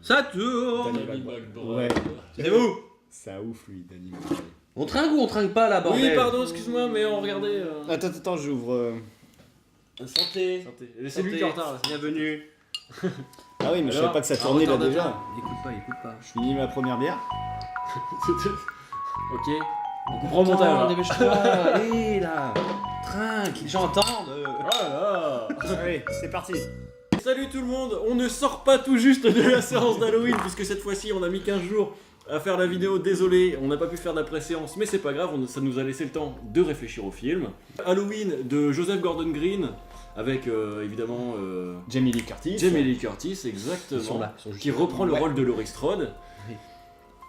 Ça tourne. Danny McBride. Ouais. C'est vous. Ça ouf lui, Danny McBride. On trinque ou on trinque pas là, bordel? Oui, pardon, excuse-moi, mais on regardait. Attends, j'ouvre. Santé. C'est lui qui est en retard là. Bienvenue. Ah oui, mais je savais pas que ça tournait là déjà. Écoute pas. Je finis ma première bière. Ok. On comprend le montage. Attends, Là. dépêche-toi. Allez là. Trinque, les gens entendent. Voilà. Allez, c'est parti. Salut tout le monde, on ne sort pas tout juste de la séance d'Halloween puisque cette fois-ci on a mis 15 jours à faire la vidéo, désolé, on n'a pas pu faire d'après-séance mais c'est pas grave, ça nous a laissé le temps de réfléchir au film. Halloween de Joseph Gordon-Green avec évidemment Jamie Lee Curtis. Jamie Lee Curtis, exactement, Ils sont là, ils sont juste qui là. reprend le Ouais. rôle de Laurie Strode. Oui.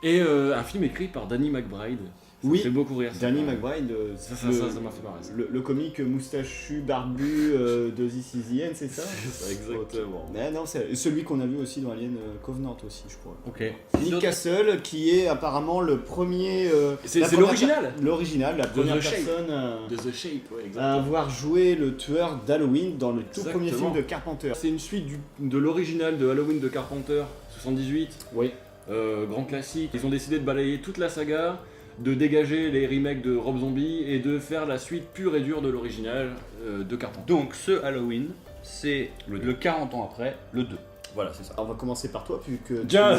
Et un film écrit par Danny McBride. Ça Oui. me fait beaucoup rire. Danny McBride, Ça m'a fait marrer. Ça. le comique moustachu barbu de This Is the End, c'est ça? C'est ça, exactement. Mais non, c'est celui qu'on a vu aussi dans Alien Covenant aussi, je crois. Ok. Nick Castle, qui est apparemment le premier. C'est la première l'original. L'original, la première The Shape. personne De The Shape, ouais, à exactement. avoir joué le tueur d'Halloween dans le tout Exactement. premier film de Carpenter. C'est une suite de l'original de Halloween de Carpenter, 78, Oui. grand classique. Ils ont décidé de balayer toute la saga, de dégager les remakes de Rob Zombie et de faire la suite pure et dure de l'original de Carpenter. Donc ce Halloween, c'est Le le 40 ans après, le 2. Voilà, c'est ça. On va commencer par toi, vu que. Tiens,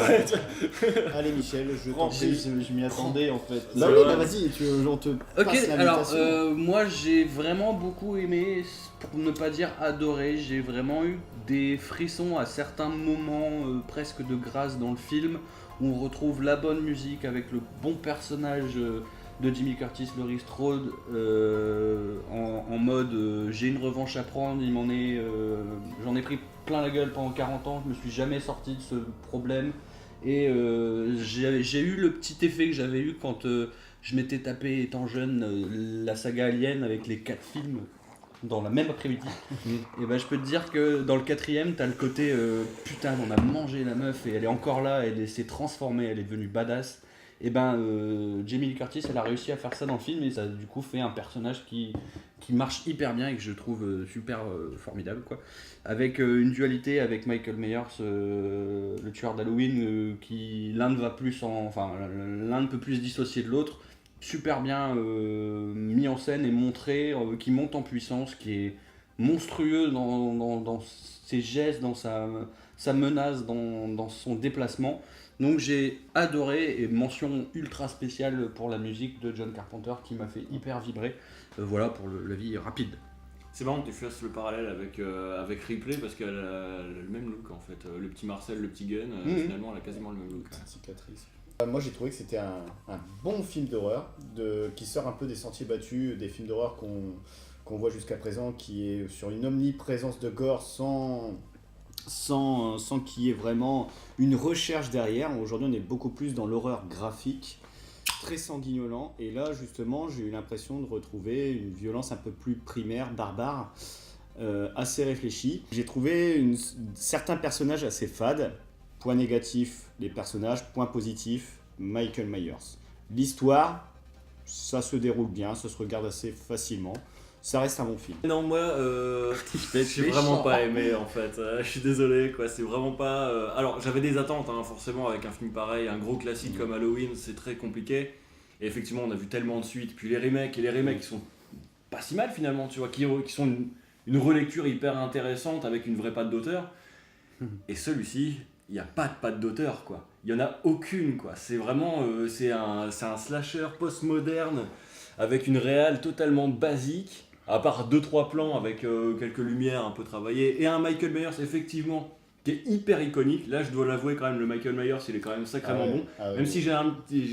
Allez, Michel, je t'en prie. Je m'y attendais en fait. Bah oui, bah vas-y, on te Ok, passe alors l'invitation. moi j'ai vraiment beaucoup aimé, pour ne pas dire adoré, j'ai vraiment eu des frissons à certains moments presque de grâce dans le film, où on retrouve la bonne musique avec le bon personnage de Jimmy Curtis, Laurie Strode, en mode j'ai une revanche à prendre, j'en ai pris plein la gueule pendant 40 ans, je me suis jamais sorti de ce problème. Et j'ai eu le petit effet que j'avais eu quand je m'étais tapé étant jeune la saga Alien avec les 4 films dans la même après-midi. Et ben je peux te dire que dans le 4ème, t'as le côté putain, on a mangé la meuf et elle est encore là, elle s'est transformée, elle est devenue badass. Et ben Jamie Lee Curtis, elle a réussi à faire ça dans le film et ça a du coup fait un personnage qui marche hyper bien et que je trouve super formidable quoi. Avec une dualité avec Michael Myers, le tueur d'Halloween, qui l'un ne peut plus se dissocier de l'autre, super bien mis en scène et montré, qui monte en puissance, qui est monstrueux dans ses gestes, dans sa menace, dans son déplacement. Donc j'ai adoré, et mention ultra spéciale pour la musique de John Carpenter qui m'a fait hyper vibrer. Voilà pour l'avis rapide. C'est marrant que tu fasses le parallèle avec Ripley parce qu'elle a le même look en fait. Le petit Marcel, le petit Gun, finalement elle a quasiment le même look. Cicatrice. Moi j'ai trouvé que c'était un bon film d'horreur qui sort un peu des sentiers battus, des films d'horreur qu'on voit jusqu'à présent, qui est sur une omniprésence de gore sans qu'il y ait vraiment une recherche derrière. Aujourd'hui on est beaucoup plus dans l'horreur graphique, très sanguinolent, et là justement j'ai eu l'impression de retrouver une violence un peu plus primaire, barbare, assez réfléchie. J'ai trouvé certains personnages assez fades. Point négatif, les personnages. Point positif, Michael Myers. L'histoire, ça se déroule bien, ça se regarde assez facilement. Ça reste un bon film. Non, moi, j'ai vraiment pas aimé en fait. Je suis désolé, quoi. C'est vraiment pas. Alors, j'avais des attentes, hein, forcément, avec un film pareil, un gros classique comme Halloween, c'est très compliqué. Et effectivement, on a vu tellement de suites. Puis les remakes qui sont pas si mal finalement, tu vois, qui sont une relecture hyper intéressante avec une vraie patte d'auteur. Et celui-ci, il n'y a pas de patte d'auteur, quoi. Il n'y en a aucune, quoi. C'est vraiment. C'est un slasher post-moderne avec une réal totalement basique. À part 2-3 plans avec quelques lumières un peu travaillées, et un Michael Myers effectivement qui est hyper iconique. Là je dois l'avouer quand même, le Michael Myers il est quand même sacrément bon. Même si j'ai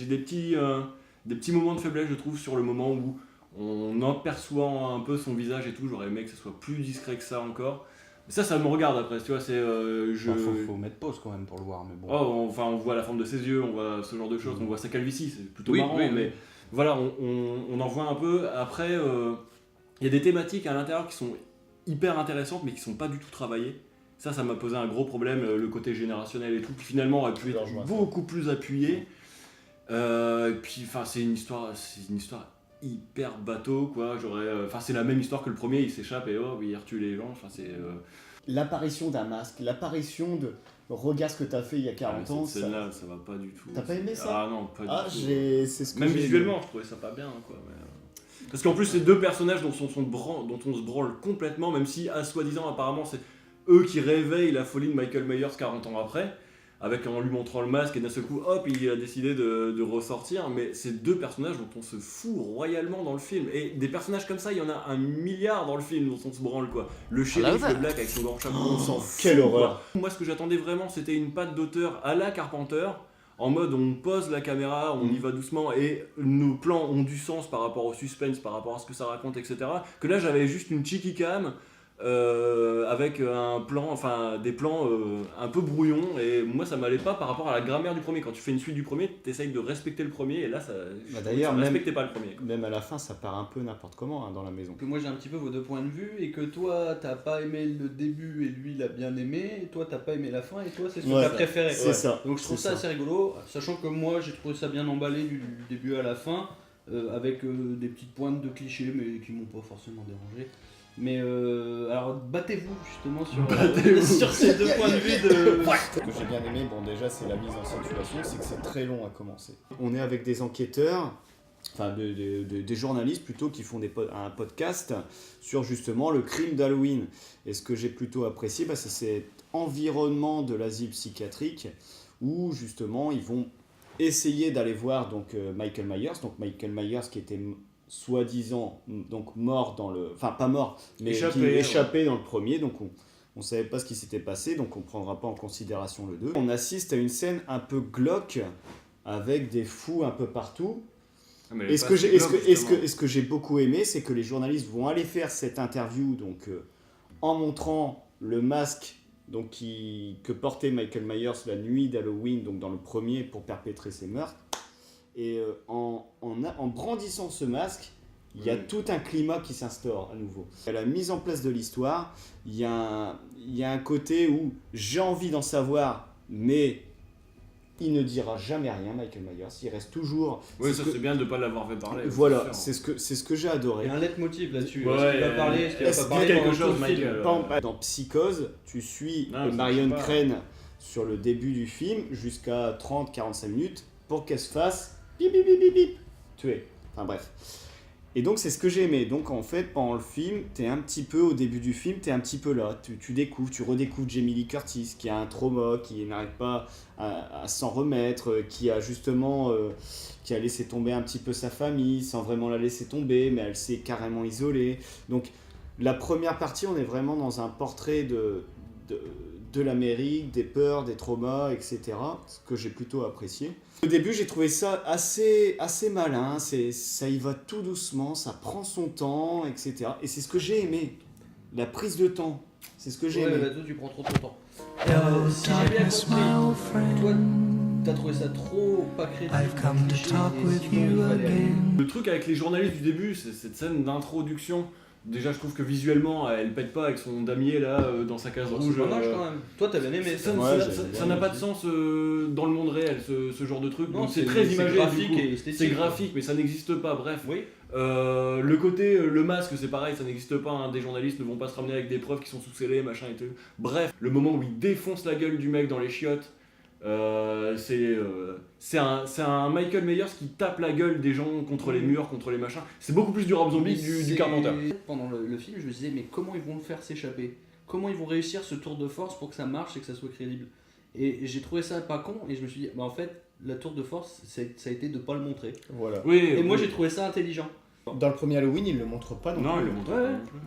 des petits moments de faiblesse je trouve sur le moment où on aperçoit un peu son visage et tout, j'aurais aimé que ce soit plus discret que ça encore. Ça me regarde après, tu vois, c'est... Faut mettre pause quand même pour le voir, mais bon. Oh, on voit la forme de ses yeux, on voit ce genre de choses, on voit sa calvitie, c'est plutôt marrant, mais voilà, on en voit un peu. Après... il y a des thématiques à l'intérieur qui sont hyper intéressantes mais qui sont pas du tout travaillées. Ça m'a posé un gros problème, le côté générationnel et tout, qui finalement aurait pu être beaucoup plus appuyé. Puis c'est une histoire hyper bateau, quoi. C'est la même histoire que le premier, il s'échappe et il retue les gens. L'apparition d'un masque, l'apparition de... regarde ce que t'as fait il y a 40 ans. Celle-là, ça va pas du tout. T'as pas aimé ça? Ah non, pas du tout. C'est ce que même j'ai visuellement, je trouvais ça pas bien, quoi. Mais... Parce qu'en plus, c'est deux personnages dont on se branle complètement, même si, soi-disant, apparemment, c'est eux qui réveillent la folie de Michael Myers 40 ans après, en lui montrant le masque, et d'un seul coup, hop, il a décidé de ressortir. Mais c'est deux personnages dont on se fout royalement dans le film. Et des personnages comme ça, il y en a 1 milliard dans le film dont on se branle, quoi. Le shérif, le black avec son grand chapeau, on s'en fout. Quelle horreur! Moi, ce que j'attendais vraiment, c'était une patte d'auteur à la Carpenter, en mode on pose la caméra, on y va doucement, et nos plans ont du sens par rapport au suspense, par rapport à ce que ça raconte, etc. Que là, j'avais juste une cheeky cam, avec des plans un peu brouillons, et moi ça m'allait pas par rapport à la grammaire du premier. Quand tu fais une suite du premier, t'essayes de respecter le premier, et là d'ailleurs, respectais pas le premier. Même à la fin, ça part un peu n'importe comment dans la maison. Que moi j'ai un petit peu vos deux points de vue, et que toi t'as pas aimé le début et lui il a bien aimé, et toi t'as pas aimé la fin et toi c'est ce que t'as préféré. C'est ça. Donc je trouve ça assez rigolo, sachant que moi j'ai trouvé ça bien emballé du début à la fin, avec des petites pointes de clichés mais qui m'ont pas forcément dérangé. Mais alors battez-vous justement sur ces deux points de vue de... Ce que j'ai bien aimé, bon déjà c'est la mise en situation, c'est que c'est très long à commencer. On est avec des enquêteurs, enfin des journalistes plutôt, qui font un podcast sur justement le crime d'Halloween. Et ce que j'ai plutôt apprécié, c'est cet environnement de l'asile psychiatrique où justement ils vont essayer d'aller voir donc Michael Myers qui était soi-disant donc mort dans le... Enfin pas mort, mais échappé dans le premier, donc on savait pas ce qui s'était passé, donc on prendra pas en considération le 2. On assiste à une scène un peu glauque, avec des fous un peu partout. Et ce que j'ai beaucoup aimé, c'est que les journalistes vont aller faire cette interview donc, en montrant le masque donc, que portait Michael Myers la nuit d'Halloween, donc dans le premier, pour perpétrer ses meurtres. Et en brandissant ce masque, il y a tout un climat qui s'instaure à nouveau. À la mise en place de l'histoire, il y a un côté où j'ai envie d'en savoir, mais il ne dira jamais rien, Michael Myers. Il reste toujours... Oui, c'est bien de ne pas l'avoir fait parler. Voilà, c'est ce que j'ai adoré. Il y a un leitmotiv là-dessus. Ouais, est-ce qu'il va parler, est-ce qu'il va pas parler quelque chose, Michael. Dans Psychose, tu suis Marion Crane sur le début du film jusqu'à 30-45 minutes pour qu'elle se fasse bip bip bip bip bip tuer. Enfin bref. Et donc c'est ce que j'ai aimé. Donc en fait pendant le film, t'es un petit peu au début du film, t'es un petit peu là. Tu redécouvres Jamie Lee Curtis qui a un trauma, qui n'arrive pas à s'en remettre, qui a justement qui a laissé tomber un petit peu sa famille sans vraiment la laisser tomber, mais elle s'est carrément isolée. Donc la première partie, on est vraiment dans un portrait de l'Amérique, des peurs, des traumas, etc. Ce que j'ai plutôt apprécié. Au début, j'ai trouvé ça assez malin, ça y va tout doucement, ça prend son temps, etc. Et c'est ce que j'ai aimé, la prise de temps, c'est ce que j'ai aimé. Ouais, toi tu prends trop ton temps. Si j'ai bien compris, toi t'as trouvé ça trop pas crédible, Le truc avec les journalistes du début, c'est cette scène d'introduction. Déjà, je trouve que visuellement, elle pète pas avec son damier là dans sa case rouge. C'est dommage quand même. Toi, t'as bien aimé ça. Ça n'a pas de sens dans le monde réel, ce genre de truc. Non, donc c'est très imagé, graphique et esthétique. C'est graphique, mais ça n'existe pas. Bref. Oui. Le côté, le masque, c'est pareil, ça n'existe pas. Hein. Des journalistes ne vont pas se ramener avec des preuves qui sont sous scellées, machin et tout. Bref, le moment où il défonce la gueule du mec dans les chiottes. C'est un Michael Myers qui tape la gueule des gens contre les murs, contre les machins. C'est beaucoup plus du Rob Zombie du Carpenter. Pendant le film, je me disais, mais comment ils vont le faire s'échapper? Comment ils vont réussir ce tour de force pour que ça marche et que ça soit crédible? Et j'ai trouvé ça pas con, et je me suis dit, bah en fait, la tour de force, ça a été de pas le montrer. Voilà. Et moi, j'ai trouvé ça intelligent. Dans le premier Halloween, il le montre pas non plus. Non, il le montre pas non plus.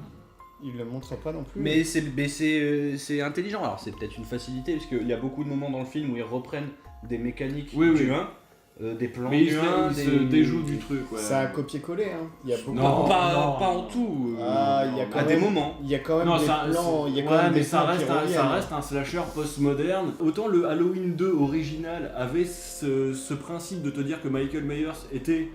Il le montre pas non plus. Mais c'est intelligent. Alors c'est peut-être une facilité parce qu'il y a beaucoup de moments dans le film où ils reprennent des mécaniques du 1, des plans mais du 1, ils se déjouent du truc. Ouais. Ça a copié-collé. Hein. Il y a beaucoup pas en tout. Il y a quand à même, des moments. Il y a quand même des plans. Il y a quand même mais des ça plans reste un slasher post-moderne. Autant le Halloween 2 original avait ce principe de te dire que Michael Myers était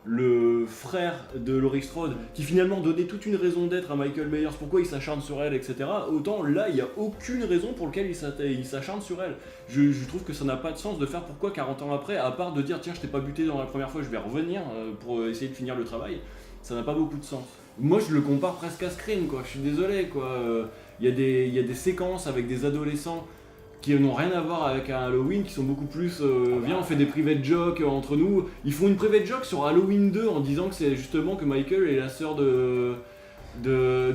le frère de Laurie Strode, qui finalement donnait toute une raison d'être à Michael Myers, pourquoi il s'acharne sur elle, etc. Autant là, il n'y a aucune raison pour laquelle il s'acharne sur elle. Je trouve que ça n'a pas de sens de faire pourquoi 40 ans après, à part de dire tiens, je t'ai pas buté dans la première fois, je vais revenir pour essayer de finir le travail. Ça n'a pas beaucoup de sens. Moi, je le compare presque à Scream, quoi. Je suis désolé, quoi. Il y a des séquences avec des adolescents qui n'ont rien à voir avec un Halloween, qui sont beaucoup plus viens on fait des private jokes entre nous. Ils font une private joke sur Halloween 2 en disant que c'est justement que Michael est la sœur de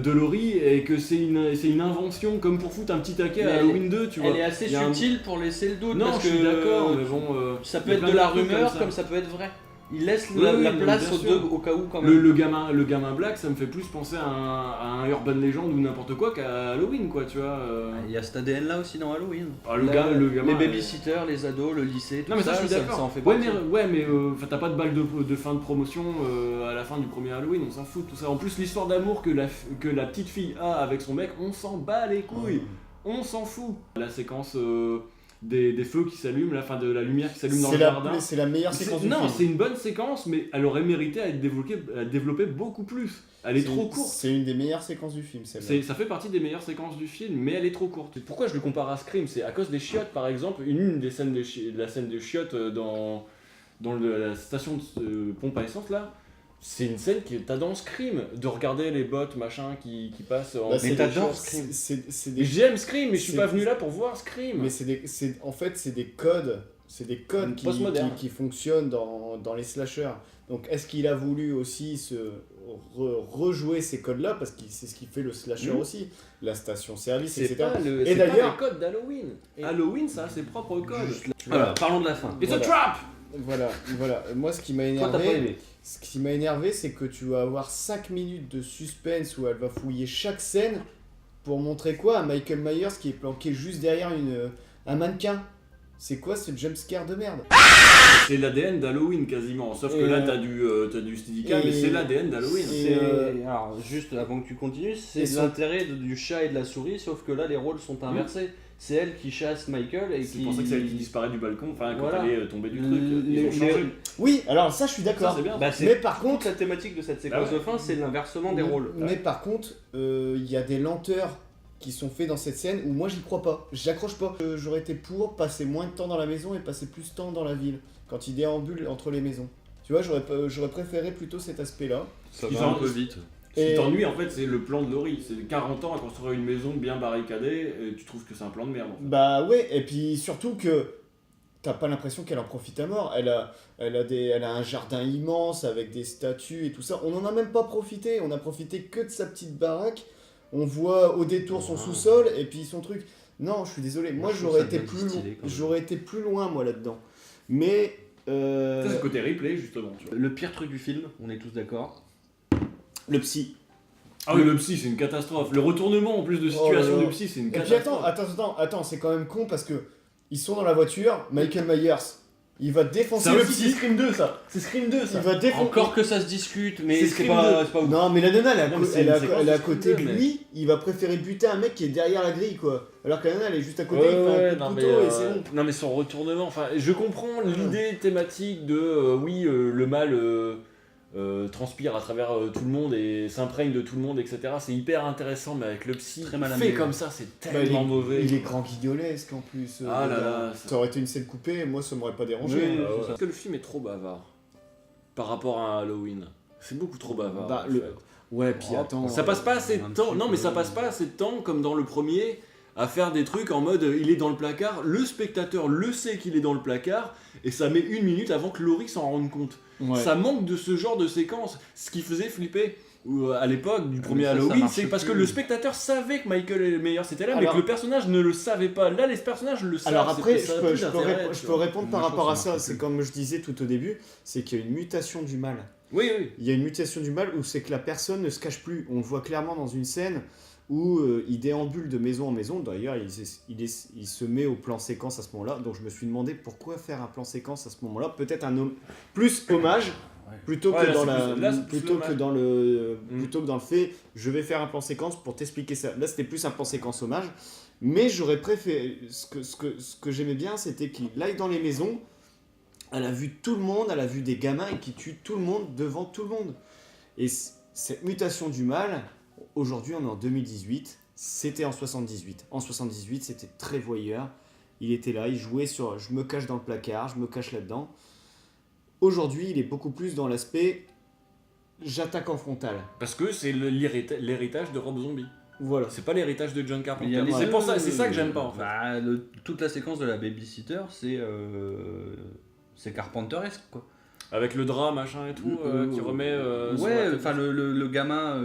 Laurie et que c'est une invention comme pour foutre un petit taquet à Halloween 2, tu vois. Elle est assez subtile pour laisser le doute. Non, parce je suis que d'accord, mais bon. ça peut être de la rumeur comme ça peut être vrai. Il laisse la place aux deux au cas où quand même. Le gamin black, ça me fait plus penser à un Urban Legend ou n'importe quoi qu'à Halloween, quoi, tu vois. Il y a cet ADN là aussi dans Halloween. Le gamin, les babysitters, les ados, le lycée, tout non mais ça, je suis ça d'accord. en fait partie. Mais t'as pas de balle de fin de promotion à la fin du premier Halloween, on s'en fout de tout ça. En plus, l'histoire d'amour que la petite fille a avec son mec, on s'en bat les couilles, on s'en fout. La séquence des feux qui s'allument, la fin de la lumière qui s'allume dans le jardin. C'est la meilleure séquence du film. Non, c'est une bonne séquence, mais elle aurait mérité à être développée beaucoup plus. Elle est trop courte. C'est une des meilleures séquences du film, celle-là. Ça fait partie des meilleures séquences du film, mais elle est trop courte. Pourquoi je le compare à Scream? C'est à cause des chiottes, par exemple. Une des scènes la scène des chiottes dans la station de pompe à essence, là. C'est une scène que t'as dans Scream, de regarder les bots machin qui passent en... Mais t'adores Scream. J'aime Scream, mais je suis pas venu là pour voir Scream. Mais en fait, c'est des codes qui fonctionnent dans les slashers. Donc est-ce qu'il a voulu aussi rejouer ces codes-là, parce que c'est ce qui fait le slasher aussi, la station-service, etc. Et d'ailleurs, les codes d'Halloween. Halloween, ça a ses propres codes. Voilà, parlons de la fin. It's a trap. Voilà. Moi, ce qui m'a énervé, c'est que tu vas avoir 5 minutes de suspense où elle va fouiller chaque scène pour montrer quoi à Michael Myers qui est planqué juste derrière un mannequin. C'est quoi ce jumpscare de merde? C'est l'ADN d'Halloween quasiment, sauf que là t'as du Steadicam, mais c'est l'ADN d'Halloween. Alors juste avant que tu continues, c'est l'intérêt du chat et de la souris, sauf que là les rôles sont inversés. C'est elle qui chasse Michael et c'est pour ça que c'est elle qui disparaît du balcon, enfin quand elle est tombée du truc. Ils ont changé. Oui, alors ça je suis d'accord. Mais par contre, la thématique de cette séquence de fin, c'est l'inversement des rôles. Mais par contre, il y a des lenteurs qui sont faites dans cette scène où moi j'y crois pas, j'accroche pas. J'aurais été pour passer moins de temps dans la maison et passer plus de temps dans la ville, quand il déambule entre les maisons. Tu vois, j'aurais préféré plutôt cet aspect-là. Ça va un peu vite. Ce qui t'ennuie en fait, c'est le plan de Laurie. C'est 40 ans à construire une maison bien barricadée et tu trouves que c'est un plan de merde en fait. Bah ouais, et puis surtout que t'as pas l'impression qu'elle en profite à mort. Elle a un jardin immense avec des statues et tout ça. On en a même pas profité, on a profité que de sa petite baraque. On voit au détour son sous-sol et puis son truc. Non, je suis désolé. Moi, j'aurais été plus loin, moi, là-dedans. Mais... Ça, c'est le côté replay, justement. Tu vois. Le pire truc du film, on est tous d'accord. Le psy. Ah oui, le psy, c'est une catastrophe. Le retournement, en plus de situation du psy, c'est une catastrophe. Et puis attends, c'est quand même con parce que ils sont dans la voiture, Michael Myers... Il va défoncer ça le aussi, psy. C'est Scream 2 ça. C'est Scream 2 ça. Il va défoncer. Encore que ça se discute, mais c'est c'est pas ouf. Non, mais la nana, elle est à côté de mais... lui. Il va préférer buter un mec qui est derrière la grille, quoi. Alors que la nana, elle est juste à côté. Ouais, il fait un coup de couteau et c'est bon. Non, mais son retournement. Enfin, je comprends l'idée thématique de le mal transpire à travers tout le monde et s'imprègne de tout le monde, etc. C'est hyper intéressant, mais avec le psy très mal fait comme ça, c'est tellement mauvais. Il est grand guignolesque en plus. Ah là là. Ça aurait été une scène coupée, moi ça m'aurait pas dérangé. Oui, parce que le film est trop bavard par rapport à Halloween. C'est beaucoup trop bavard. Bah, ouais, puis attends. Ça passe pas assez de temps. Non, mais ça passe pas assez de temps comme dans le premier à faire des trucs en mode il est dans le placard, le spectateur le sait qu'il est dans le placard et ça met 1 minute avant que Laurie s'en rende compte. Ouais. Ça manque de ce genre de séquence. Ce qui faisait flipper à l'époque du premier Halloween, c'est parce que le spectateur savait que Michael Myers était là, mais que le personnage ne le savait pas. Là, les personnages le savent. Alors après, je peux répondre par rapport à ça. C'est comme je disais tout au début, c'est qu'il y a une mutation du mal. Oui. Il y a une mutation du mal où c'est que la personne ne se cache plus. On le voit clairement dans une scène où il déambule de maison en maison. D'ailleurs, il se met au plan séquence à ce moment-là. Donc je me suis demandé pourquoi faire un plan séquence à ce moment-là. Peut-être plus hommage. Plutôt que dans le fait je vais faire un plan séquence pour t'expliquer ça. Là c'était plus un plan séquence hommage, mais j'aurais préféré ce que j'aimais bien, c'était qu'il aille dans les maisons, elle a vu tout le monde, elle a vu des gamins et qui tuent tout le monde devant tout le monde. Et cette mutation du mal, aujourd'hui on est en 2018, c'était en 78. En 78 c'était très voyeur, il était là, il jouait sur je me cache dans le placard, je me cache là-dedans. Aujourd'hui, il est beaucoup plus dans l'aspect j'attaque en frontal. Parce que c'est l'héritage de Rob Zombie. Voilà. C'est pas l'héritage de John Il y Carpenter. a les- C'est pour ça, c'est ça que j'aime pas en fait. Bah, toute la séquence de la babysitter, c'est Carpenteresque, quoi. Avec le drap, machin et tout, qui remet. sur la Ouais, tête. enfin le gamin,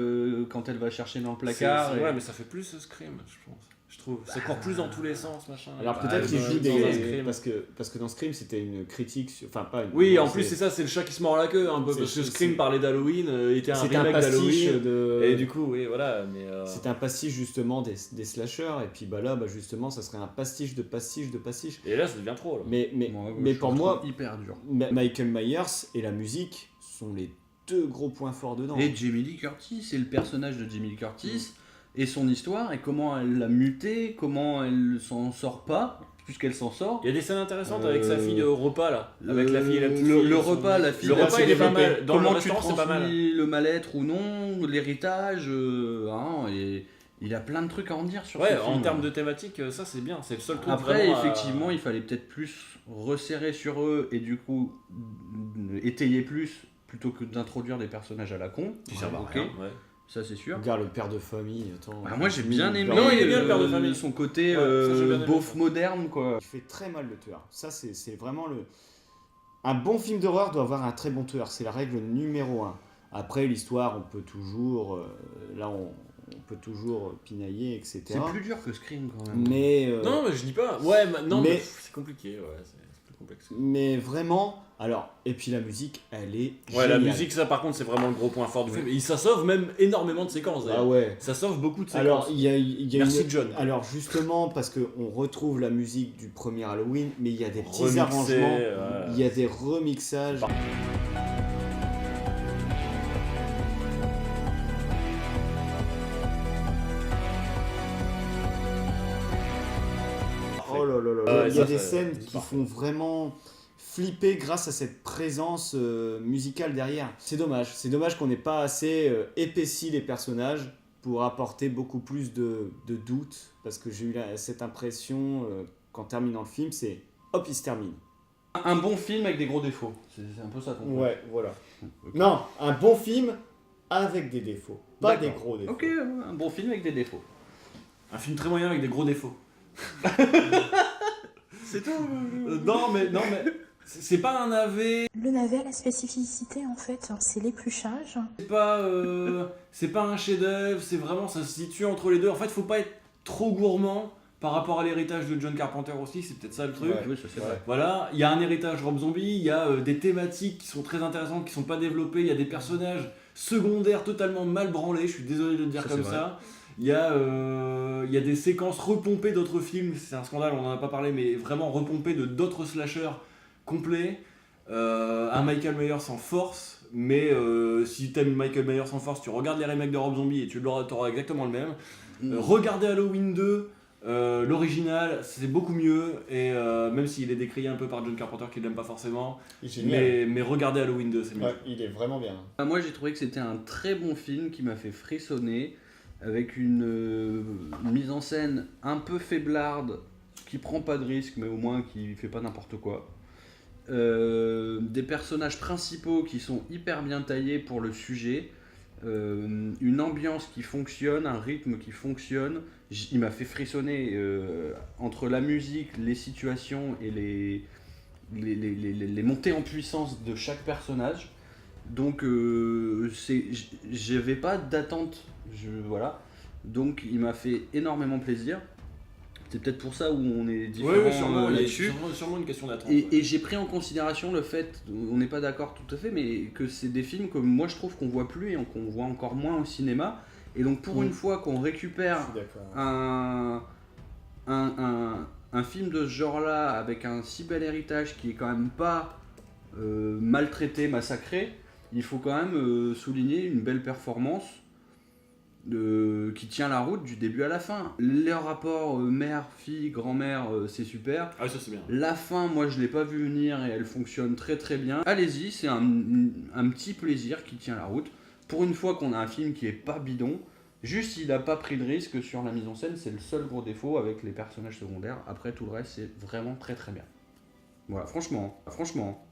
quand elle va chercher dans le placard. Ouais, mais ça fait plus Scream, je pense. Je trouve. Ça court plus dans tous les sens, machin. Alors Bah, peut-être qu'il dans- joue dans des... Scream. Parce que dans Scream, c'était une critique... Enfin, pas une... Oui, non, en plus, c'est ça, c'est le chat qui se mord la queue un peu. C'est- Parce que c'est- Scream parlait d'Halloween, était un C'était un remake pastiche d'Halloween. de... Et du coup, oui, voilà. Mais, C'était un pastiche justement des slashers, et puis bah là, bah, justement, ça serait un pastiche de pastiche de pastiche. Et là, ça devient trop. Là. Mais pour moi, hyper dur. Michael Myers et la musique sont les deux gros points forts dedans. Et Jamie Lee Curtis, c'est le personnage de Jamie Lee Curtis et son histoire et comment elle l'a muté, comment elle s'en sort pas, puisqu'elle s'en sort. Il y a des scènes intéressantes avec sa fille au repas là. Avec la fille et la petite le fille. repas, la fille. Le la repas, fille il est pas développée. mal. Dans le Comment tu restaurant, c'est pas mal. transmis le mal-être ou non, l'héritage, et il a plein de trucs à en dire sur ce Ouais, film. en termes de thématique, ça c'est bien. C'est le seul truc Après, vraiment. effectivement, il fallait peut-être plus resserrer sur eux et du coup étayer plus plutôt que d'introduire des personnages à la con. Qui servent à Ok, rien, ouais. ça c'est sûr. Regarde le père de famille, attends. Bah, moi j'ai bien aimé Non, il est bien, le père de famille. son côté Ouais, ça, j'ai bien aimé, beauf ça. moderne quoi. Il fait très mal le tueur. Ça, c'est vraiment le... Un bon film d'horreur doit avoir un très bon tueur. C'est la règle numéro 1. Après, l'histoire, on peut toujours... là, on peut toujours pinailler, etc. C'est plus dur que Scream quand même. Mais... Non, mais je dis pas. Ouais, non, mais Mais- c'est compliqué. Ouais, c'est plus complexe. Mais vraiment... Alors, et puis la musique, elle est Ouais, la géniale. musique, ça par contre, c'est vraiment le gros point fort du film. Et ça sauve même énormément de séquences. Ah d'ailleurs. ouais. Ça sauve beaucoup de séquences. Alors, il y a Merci, une... John. Alors, justement, parce qu'on retrouve la musique du premier Halloween, mais il y a des petits Remixé, arrangements, ouais. il y a des remixages. Oh là là là là. Ouais, Il y a ça, des c'est scènes qui parfait. font vraiment flipper grâce à cette présence musicale derrière. C'est dommage qu'on n'ait pas assez épaissi les personnages pour apporter beaucoup plus de doute, parce que j'ai eu cette impression qu'en terminant le film, c'est hop, il se termine. Un bon film avec des gros défauts. C'est un peu ça qu'on fait. Ouais, voilà. Non, un bon film avec des défauts, pas des D'accord. gros défauts. Ok, un bon film avec des défauts. Un film très moyen avec des gros défauts. C'est tout. Non, mais c'est pas un navet. Le navet, la spécificité en fait, c'est l'épluchage. C'est pas un chef-d'œuvre. C'est vraiment, ça se situe entre les deux. En fait, faut pas être trop gourmand par rapport à l'héritage de John Carpenter aussi. C'est peut-être ça le truc. Ouais. Oui, ça c'est Ouais. vrai. Voilà, il y a un héritage Rob Zombie, il y a des thématiques qui sont très intéressantes, qui sont pas développées, il y a des personnages secondaires totalement mal branlés, je suis désolé de le dire Ça, comme c'est ça. Il y a des séquences repompées d'autres films, c'est un scandale, on en a pas parlé, mais vraiment repompées de d'autres slashers complets. Un Michael Myers en force, mais si t'aimes Michael Myers en force, tu regardes les remakes de Rob Zombie et tu auras exactement le même. Regardez Halloween 2. L'original c'est beaucoup mieux et même s'il est décrié un peu par John Carpenter qui l'aime pas forcément, mais regardez Halloween 2 c'est mieux. Ouais, il est vraiment bien. Moi j'ai trouvé que c'était un très bon film qui m'a fait frissonner avec une mise en scène un peu faiblarde qui prend pas de risque mais au moins qui fait pas n'importe quoi. Des personnages principaux qui sont hyper bien taillés pour le sujet. Une ambiance qui fonctionne, un rythme qui fonctionne. Il m'a fait frissonner entre la musique, les situations et les montées en puissance de chaque personnage. Donc j'avais pas d'attente, voilà. Donc il m'a fait énormément plaisir. C'est peut-être pour ça où on est différents Ouais, sûrement, il y a là-dessus. sûrement une question d'attente. Et j'ai pris en considération le fait, on n'est pas d'accord tout à fait, mais que c'est des films que moi je trouve qu'on voit plus et qu'on voit encore moins au cinéma. Et donc pour une fois qu'on récupère un film de ce genre-là avec un si bel héritage qui est quand même pas maltraité, massacré, il faut quand même souligner une belle performance qui tient la route du début à la fin. Les rapports mère, fille, grand-mère, c'est super. Ah ça c'est bien. La fin, moi je l'ai pas vu venir et elle fonctionne très très bien. Allez-y, c'est un petit plaisir qui tient la route. Pour une fois qu'on a un film qui est pas bidon, juste il a pas pris de risque sur la mise en scène, c'est le seul gros défaut avec les personnages secondaires. Après tout le reste, c'est vraiment très très bien. Voilà, franchement. Franchement.